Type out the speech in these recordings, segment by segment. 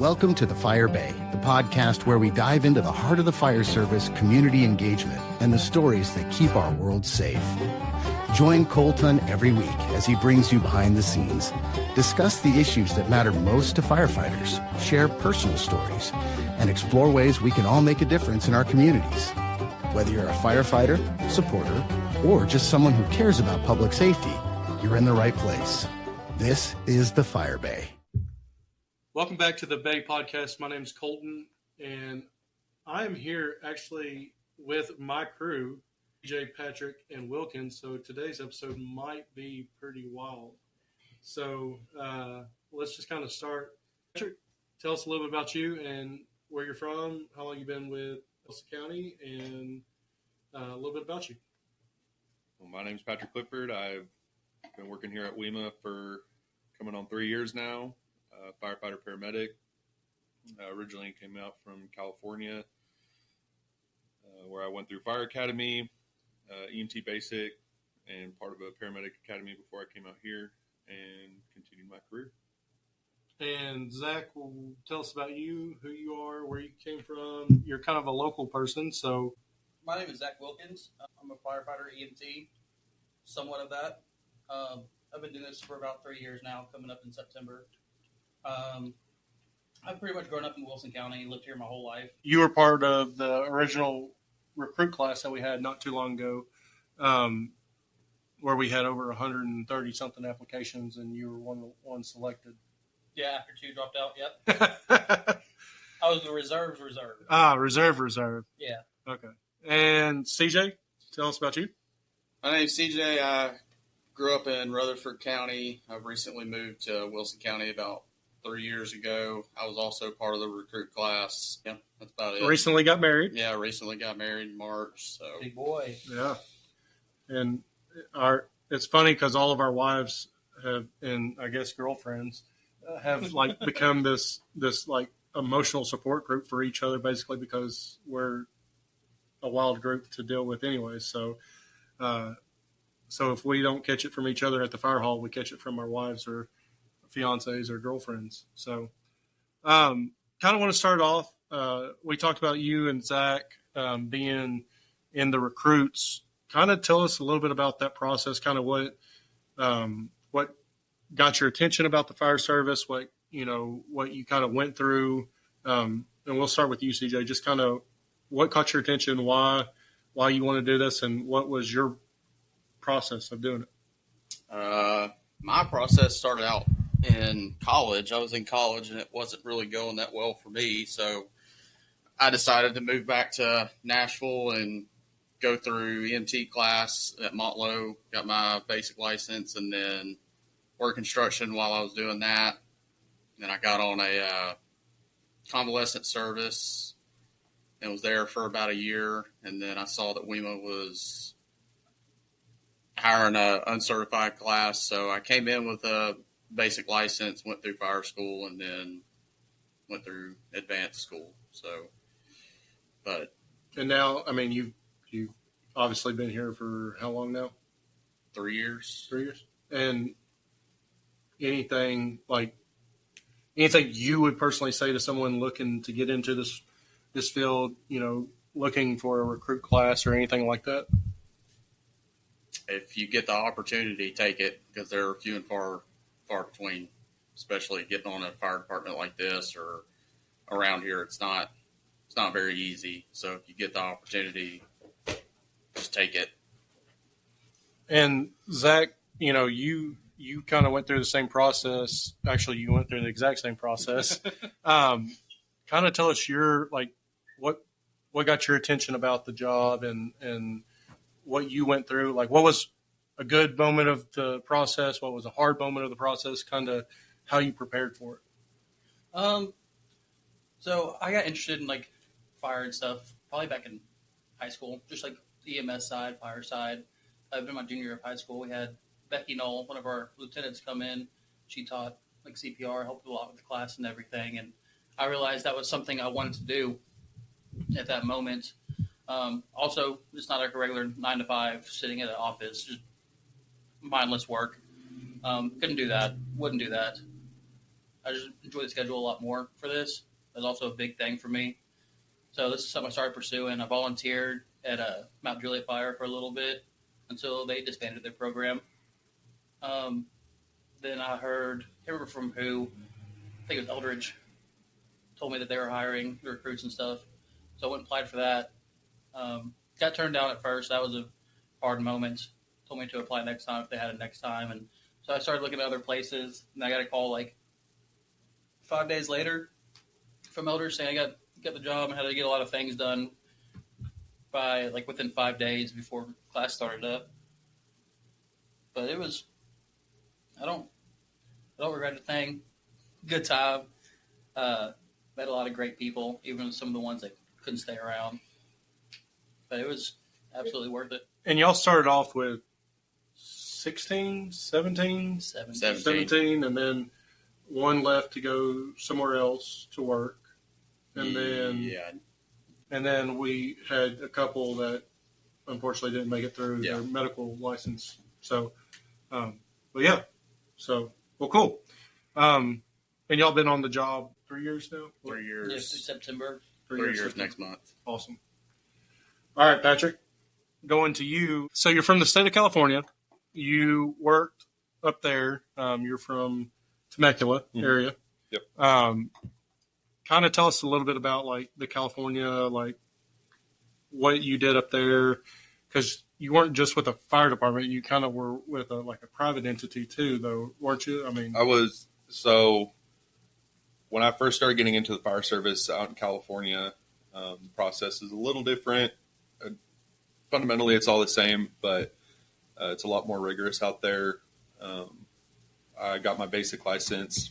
Welcome to the Fire Bay, the podcast where we dive into the heart of the fire service, community engagement, and the stories that keep our world safe. Join Colton every week as he brings you behind the scenes, discuss the issues that matter most to firefighters, share personal stories, and explore ways we can all make a difference in our communities. Whether you're a firefighter, supporter, or just someone who cares about public safety, you're in the right place. This is the Fire Bay. Welcome back to the Bay Podcast. My name is Colton, and I am here actually with my crew, DJ, Patrick, and Wilkins. So today's episode might be pretty wild. So let's just kind of start. Patrick, tell us a little bit about you and where you're from, how long you've been with Wilson County, and a little bit about you. Well, my name is Patrick Clifford. I've been working here at WEMA for coming on 3 years now. Firefighter paramedic. Originally came out from California, where I went through Fire Academy, EMT Basic, and part of a paramedic academy before I came out here and continued my career. And Zach will tell us about you, who you are, where you came from. You're kind of a local person, so. My name is Zach Wilkins. I'm a firefighter, EMT, somewhat of that. I've been doing this for about 3 years now, coming up in September. I've pretty much grown up in Wilson County, lived here my whole life. You were part of the original recruit class that we had not too long ago, where we had over 130-something applications, and you were one selected. Yeah, after two dropped out, yep. I was the reserve. Reserve. Yeah. Okay. And CJ, tell us about you. My name's CJ. I grew up in Rutherford County. I've recently moved to Wilson County about 3 years ago. I was also part of the recruit class. Yeah, that's about it. Recently got married. Yeah, recently got married in March. So big boy. Yeah. And it's funny because all of our wives have, and I guess girlfriends, have like become this like emotional support group for each other, basically, because we're a wild group to deal with anyway. So if we don't catch it from each other at the fire hall, we catch it from our wives or fiancés or girlfriends. So kind of want to start off. We talked about you and Zach being in the recruits. Kind of tell us a little bit about that process, kind of what got your attention about the fire service, what you kind of went through. And we'll start with you, CJ. Just kind of what caught your attention, why you want to do this, and what was your process of doing it? My process started out in college. I was in college, and it wasn't really going that well for me. So I decided to move back to Nashville and go through EMT class at Montlow, got my basic license, and then work construction while I was doing that. Then I got on a convalescent service and was there for about a year. And then I saw that WEMA was hiring an uncertified class. So I came in with a basic license, went through fire school, and then went through advanced school. And now, I mean, you've obviously been here for how long now? 3 years. 3 years. And anything you would personally say to someone looking to get into this field, looking for a recruit class or anything like that? If you get the opportunity, take it, because they're few and far between, especially getting on a fire department like this or around here. It's not very easy. So if you get the opportunity, just take it. And Zach, you kind of went through the same process. Actually, you went through the exact same process. Kind of tell us what got your attention about the job and what you went through. Like, what was a good moment of the process? What was a hard moment of the process? Kind of how you prepared for it. So I got interested in fire and stuff probably back in high school, just like EMS side, fire side. In my junior year of high school, we had Becky Knoll, one of our lieutenants, come in. She taught CPR, helped a lot with the class and everything. And I realized that was something I wanted to do at that moment. Also, it's not like a regular 9 to 5 sitting at an office, just mindless work. Couldn't do that. Wouldn't do that. I just enjoy the schedule a lot more for this. That's also a big thing for me. So this is something I started pursuing. I volunteered at Mount Juliet Fire for a little bit until they disbanded their program. Then I heard, I can't remember from who, I think it was Eldridge, told me that they were hiring the recruits and stuff. So I went and applied for that. Got turned down at first. That was a hard moment. Told me to apply next time if they had it next time. And so I started looking at other places, and I got a call like 5 days later from Eldridge saying I got the job and had to get a lot of things done by like within 5 days before class started up. But it was, I don't regret a thing. Good time. Met a lot of great people, even some of the ones that couldn't stay around. But it was absolutely worth it. And y'all started off with 16, 17? 17, and then one left to go somewhere else to work. And then we had a couple that unfortunately didn't make it through their medical license. So, but yeah. So, well, cool. And y'all been on the job 3 years now? 3 years. Yes, September. 3 years next month. Awesome. All right, Patrick, going to you. So you're from the state of California. You worked up there. You're from Temecula area. Yep. Kind of tell us a little bit about like the California, like what you did up there, because you weren't just with a fire department. You kind of were with a private entity too, though, weren't you? I mean, I was. So when I first started getting into the fire service out in California, the process is a little different. Fundamentally, it's all the same, but it's a lot more rigorous out there. I got my basic license,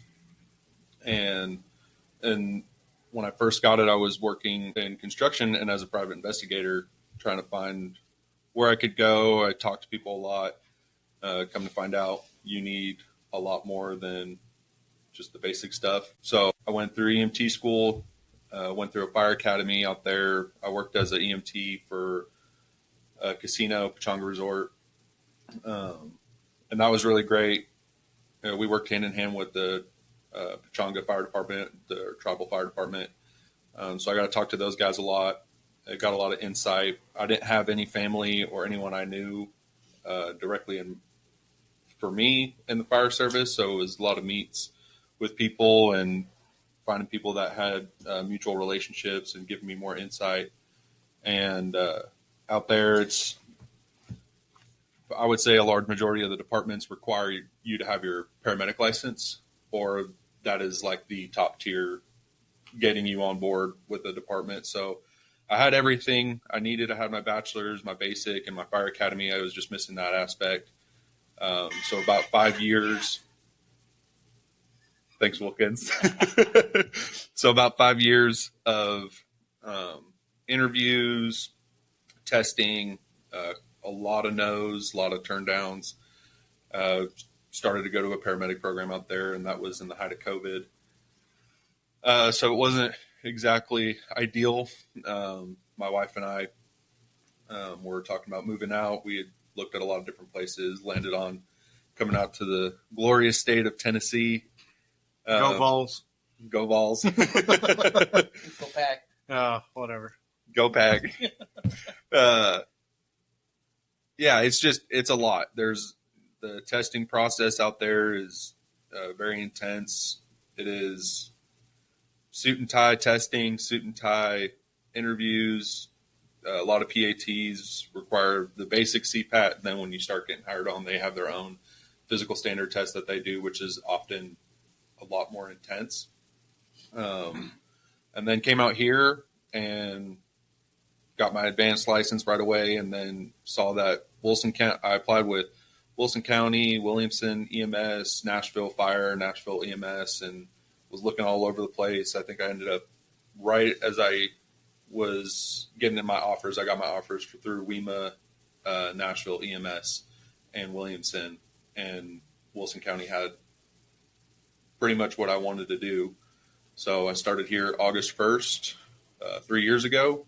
and when I first got it, I was working in construction and as a private investigator, trying to find where I could go. I talked to people a lot. Come to find out, you need a lot more than just the basic stuff. So I went through EMT school, went through a fire academy out there. I worked as an EMT for a casino, Pechanga Resort. And that was really great. We worked hand in hand with the Pechanga Fire Department, the tribal fire department. So I got to talk to those guys a lot. I got a lot of insight. I didn't have any family or anyone I knew directly for me in the fire service. So it was a lot of meets with people and finding people that had mutual relationships and giving me more insight. And out there, I would say a large majority of the departments require you to have your paramedic license, or that is like the top tier getting you on board with the department. So I had everything I needed. I had my bachelor's, my basic, and my fire academy. I was just missing that aspect. So about 5 years. Thanks, Wilkins. So about 5 years of interviews, testing, a lot of no's, a lot of turn downs. Started to go to a paramedic program out there, and that was in the height of COVID. So it wasn't exactly ideal. My wife and I were talking about moving out. We had looked at a lot of different places, landed on coming out to the glorious state of Tennessee. Go Vols. Go Vols. Go Pack. Whatever. Go Pack. Yeah, it's a lot. There's the testing process out there is very intense. It is suit and tie testing, suit and tie interviews. A lot of PATs require the basic CPAT. And then when you start getting hired on, they have their own physical standard test that they do, which is often a lot more intense. And then came out here and got my advanced license right away, and then saw that Wilson County. I applied with Wilson County, Williamson EMS, Nashville Fire, Nashville EMS, and was looking all over the place. I think I ended up right as I was getting in my offers. I got my offers through WEMA, Nashville EMS, and Williamson, and Wilson County had pretty much what I wanted to do. So I started here August 1st, 3 years ago,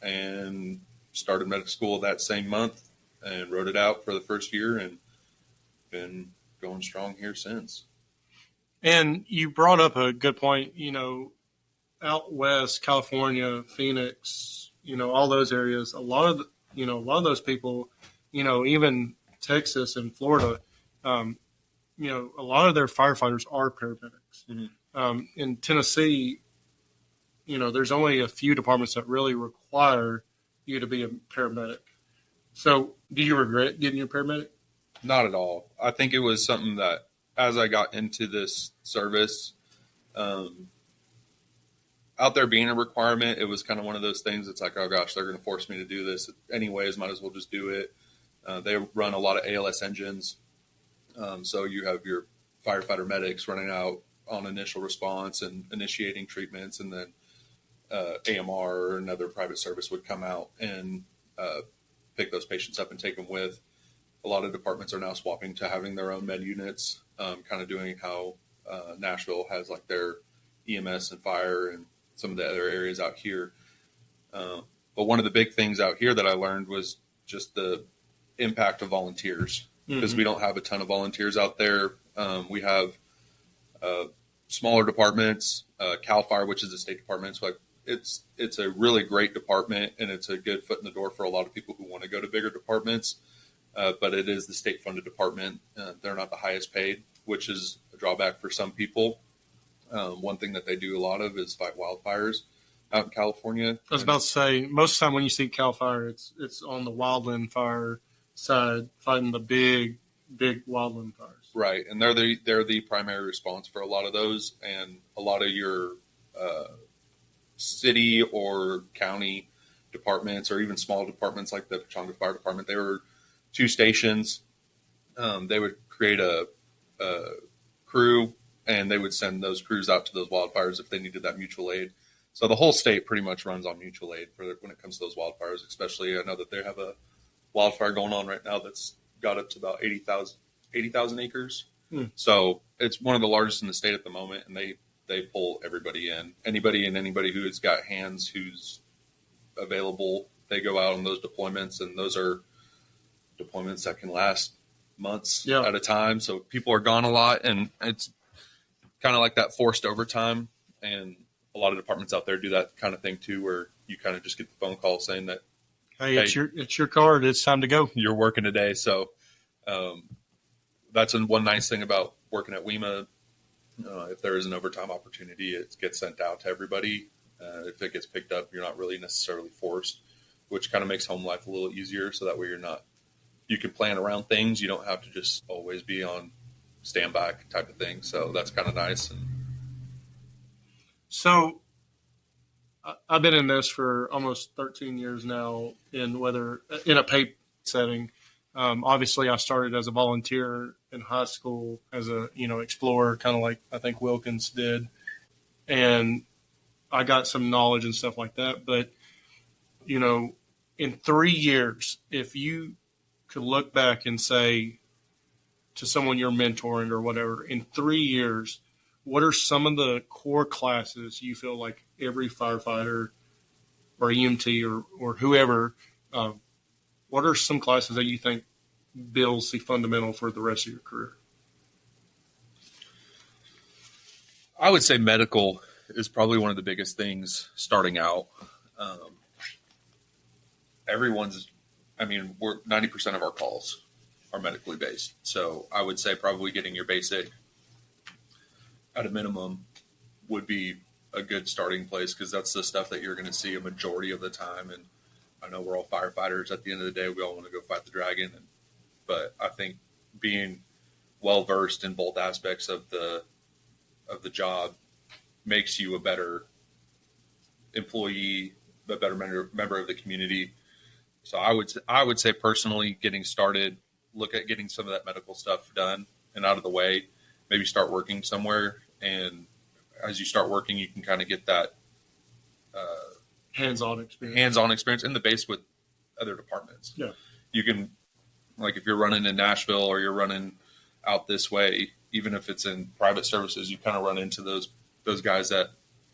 and started medical school that same month and wrote it out for the first year and been going strong here since. And you brought up a good point, out west, California, Phoenix, all those areas, a lot of those people, even Texas and Florida, a lot of their firefighters are paramedics. In Tennessee, there's only a few departments that really require you to be a paramedic. So do you regret getting your paramedic? Not at all. I think it was something that as I got into this service, out there being a requirement, it was kind of one of those things. It's like, oh gosh, they're going to force me to do this anyways. Might as well just do it. They run a lot of ALS engines. So you have your firefighter medics running out on initial response and initiating treatments, and then AMR or another private service would come out and pick those patients up and take them with. A lot of departments are now swapping to having their own med units, kind of doing how Nashville has like their EMS and fire and some of the other areas out here. But one of the big things out here that I learned was just the impact of volunteers, because we don't have a ton of volunteers out there. We have smaller departments, CAL FIRE, which is a state department. So it's a really great department, and it's a good foot in the door for a lot of people who want to go to bigger departments. But it is the state-funded department. They're not the highest paid, which is a drawback for some people. One thing that they do a lot of is fight wildfires out in California. I was about to say, most of the time when you see CAL FIRE, it's on the wildland fire side, fighting the big wildland fires. Right, and they're the primary response for a lot of those, and a lot of your city or county departments, or even small departments like the Pechanga Fire Department. They were 2 stations. They would create a crew, and they would send those crews out to those wildfires if they needed that mutual aid. So the whole state pretty much runs on mutual aid when it comes to those wildfires. Especially, I know that they have a wildfire going on right now that's got up to about 80,000 acres. So it's one of the largest in the state at the moment, and they pull everybody in. Anybody who's got hands, who's available, they go out on those deployments, and those are deployments that can last months at a time. So people are gone a lot, and it's kind of like that forced overtime. And a lot of departments out there do that kind of thing too, where you kind of just get the phone call saying that, hey, it's your card. It's time to go. You're working today. So that's one nice thing about working at WEMA. If there is an overtime opportunity, it gets sent out to everybody. If it gets picked up, you're not really necessarily forced, which kind of makes home life a little easier. So that way you can plan around things. You don't have to just always be on standby type of thing. So that's kind of nice. So I've been in this for almost 13 years now, in a paid setting. Obviously, I started as a volunteer in high school as a explorer, kind of like I think Wilkins did, and I got some knowledge and stuff like that. But in 3 years, if you could look back and say to someone you're mentoring or whatever, in 3 years, what are some of the core classes you feel like every firefighter or EMT or whoever, what are some classes that you think builds the fundamental for the rest of your career? I would say medical is probably one of the biggest things starting out. We're 90% of our calls are medically based. So I would say probably getting your basic at a minimum would be a good starting place, because that's the stuff that you're going to see a majority of the time. And I know we're all firefighters. At the end of the day, we all want to go fight the dragon. But I think being well versed in both aspects of the job makes you a better employee, a better member of the community. So I would say personally, getting started, look at getting some of that medical stuff done and out of the way. Maybe start working somewhere, and as you start working, you can kind of get that hands-on experience in the base with other departments. Yeah, you can, like if you're running in Nashville or you're running out this way, even if it's in private services, you kind of run into those guys at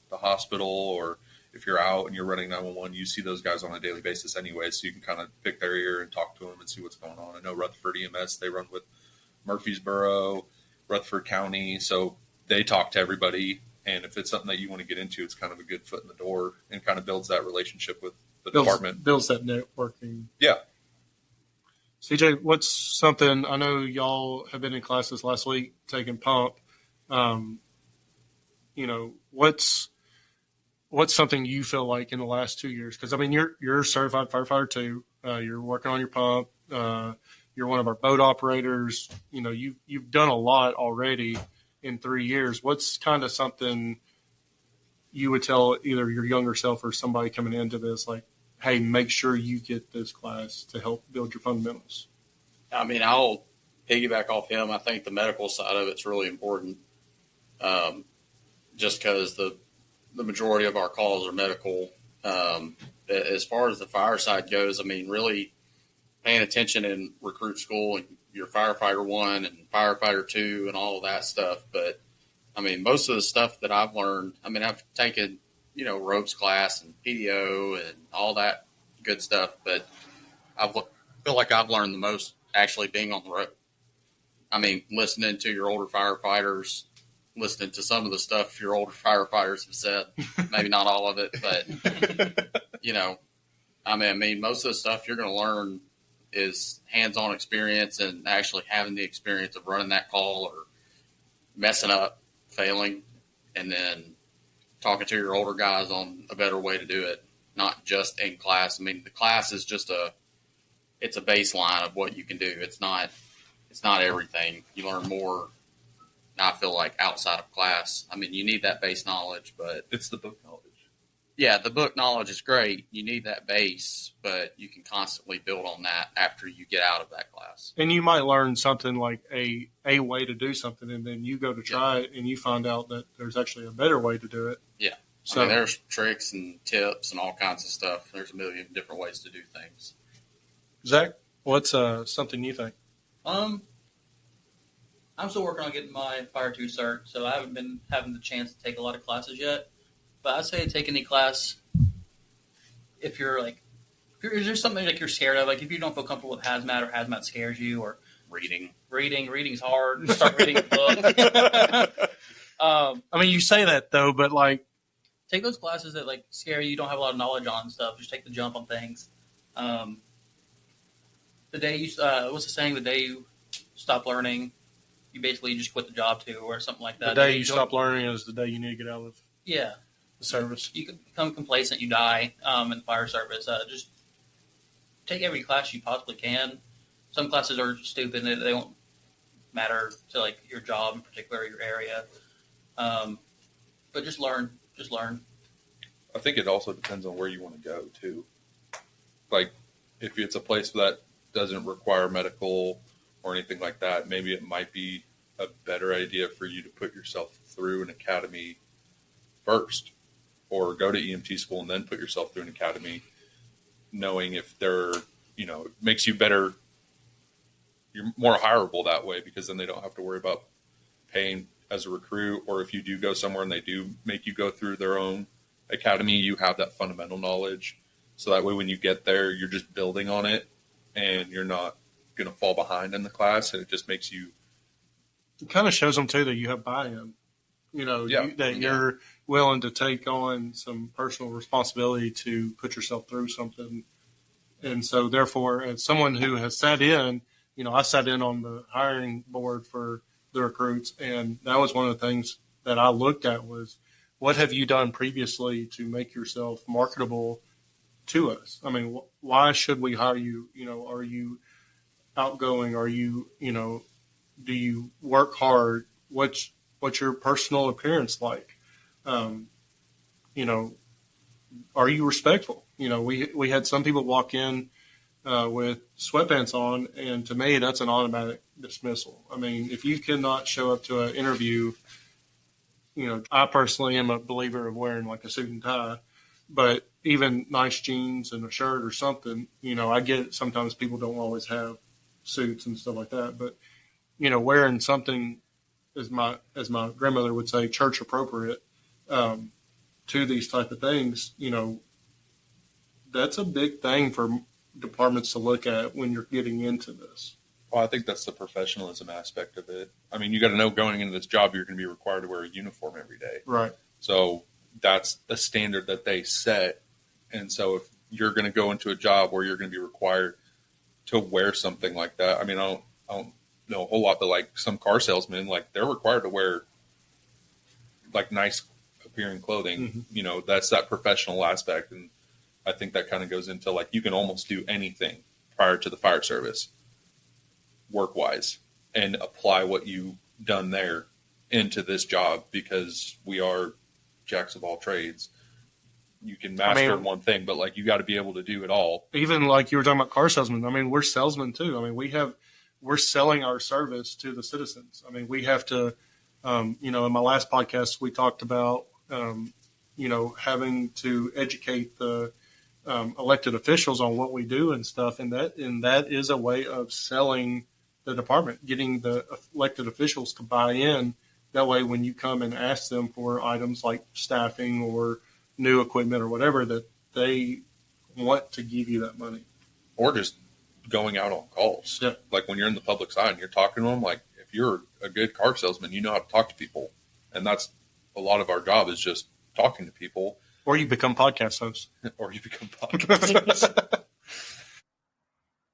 the hospital, or if you're out and you're running 911, you see those guys on a daily basis anyway, so you can kind of pick their ear and talk to them and see what's going on. I know Rutherford EMS, they run with Murfreesboro, Rutherford County, so they talk to everybody. And if it's something that you want to get into, it's kind of a good foot in the door and kind of builds that relationship with the department. Builds that networking. Yeah. CJ, what's something, I know y'all have been in classes last week taking pump. What's something you feel like in the last 2 years? Because, I mean, you're a certified firefighter too. You're working on your pump. You're one of our boat operators. You've done a lot already in 3 years. What's kind of something you would tell either your younger self or somebody coming into this, like, hey, make sure you get this class to help build your fundamentals? I mean, I'll piggyback off him. I think the medical side of it's really important, just because the majority of our calls are medical. As far as the fire side goes, I mean, really paying attention in recruit school and your firefighter 1 and firefighter 2 and all of that stuff. But, I mean, most of the stuff that I've learned, I mean, I've taken ropes class and PDO and all that good stuff, but I feel like I've learned the most actually being on the road. I mean, listening to your older firefighters, listening to some of the stuff your older firefighters have said, maybe not all of it, but, I mean, most of the stuff you're going to learn is hands-on experience and actually having the experience of running that call or messing up, failing, and then talking to your older guys on a better way to do it, not just in class. I mean, the class is just it's a baseline of what you can do. It's not everything. You learn more, I feel like, outside of class. I mean, you need that base knowledge, but It's the book knowledge. yeah, the book knowledge is great. You need that base, but you can constantly build on that after you get out of that class. And you might learn something like a way to do something, and then you go to try it, and you find out that there's actually a better way to do it. Yeah. So I mean, there's tricks and tips and all kinds of stuff. There's a million different ways to do things. Zach, what's something you think? I'm still working on getting my Fire 2 cert, so I haven't been having the chance to take a lot of classes yet. But I'd say take any class if there's something like you're scared of, like if you don't feel comfortable with hazmat or hazmat scares you, or reading's hard. Just start reading a book. I mean, you say that though, but like, take those classes that like scare you, don't have a lot of knowledge on and stuff. Just take the jump on things. The day you what's the saying? The day you stop learning, you basically just quit the job too, or something like that. the day you stop learning is the day you need to get out of the service. You can become complacent, you die in the fire service. Just take every class you possibly can. Some classes are stupid; they won't matter to like your job in particular, your area. But just learn. I think it also depends on where you want to go too. Like if it's a place that doesn't require medical or anything like that, maybe it might be a better idea for you to put yourself through an academy first, or go to EMT school and then put yourself through an academy, knowing if they're, it makes you better. You're more hireable that way, because then they don't have to worry about paying as a recruit, or if you do go somewhere and they do make you go through their own academy, you have that fundamental knowledge. So that way when you get there, you're just building on it and you're not going to fall behind in the class. And it just makes you. It kind of shows them too that you have buy-in, you're willing to take on some personal responsibility to put yourself through something. And so therefore, as someone who has sat in, I sat in on the hiring board for the recruits, and that was one of the things that I looked at was, what have you done previously to make yourself marketable to us? I mean, why should we hire you? Are you outgoing? Are you, do you work hard? What's your personal appearance like? Are you respectful? We had some people walk in with sweatpants on, and to me, that's an automatic dismissal. I mean, if you cannot show up to an interview, I personally am a believer of wearing like a suit and tie, but even nice jeans and a shirt or something, I get it. Sometimes people don't always have suits and stuff like that, but wearing something, as my grandmother would say, church appropriate to these type of things, that's a big thing for departments to look at when you're getting into this. Well, I think that's the professionalism aspect of it. I mean, you got to know going into this job, you're going to be required to wear a uniform every day. Right. So that's a standard that they set. And so if you're going to go into a job where you're going to be required to wear something like that, I mean, I don't know a whole lot, but like some car salesmen, like they're required to wear like nice appearing clothing. Mm-hmm. You know, that's that professional aspect. And I think that kind of goes into like, you can almost do anything prior to the fire service work wise and apply what you've done there into this job, because we are jacks of all trades. You can master one thing, but like you got to be able to do it all. Even like you were talking about car salesmen. I mean, we're salesmen too. I mean, we're selling our service to the citizens. I mean, we have to, in my last podcast, we talked about, having to educate the elected officials on what we do and stuff. And that is a way of selling the department, getting the elected officials to buy in. That way, when you come and ask them for items like staffing or new equipment or whatever, that they want to give you that money. Or just going out on calls. Yeah. Like when you're in the public side and you're talking to them, like if you're a good car salesman, you know how to talk to people. And that's a lot of our job, is just talking to people. Or you become podcast hosts. Or you become podcast hosts.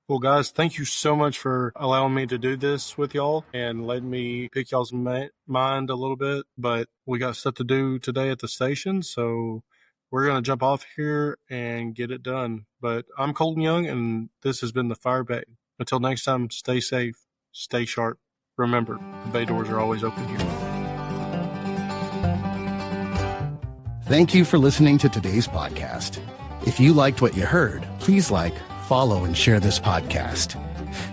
Well, guys, thank you so much for allowing me to do this with y'all and letting me pick y'all's mind a little bit. But we got stuff to do today at the station, so we're going to jump off here and get it done. But I'm Colton Young, and this has been the Fire Bay. Until next time, stay safe, stay sharp. Remember, the bay doors are always open here. Thank you for listening to today's podcast. If you liked what you heard, please like, follow, and share this podcast.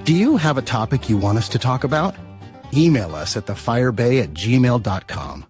Do you have a topic you want us to talk about? Email us at thefirebay@gmail.com.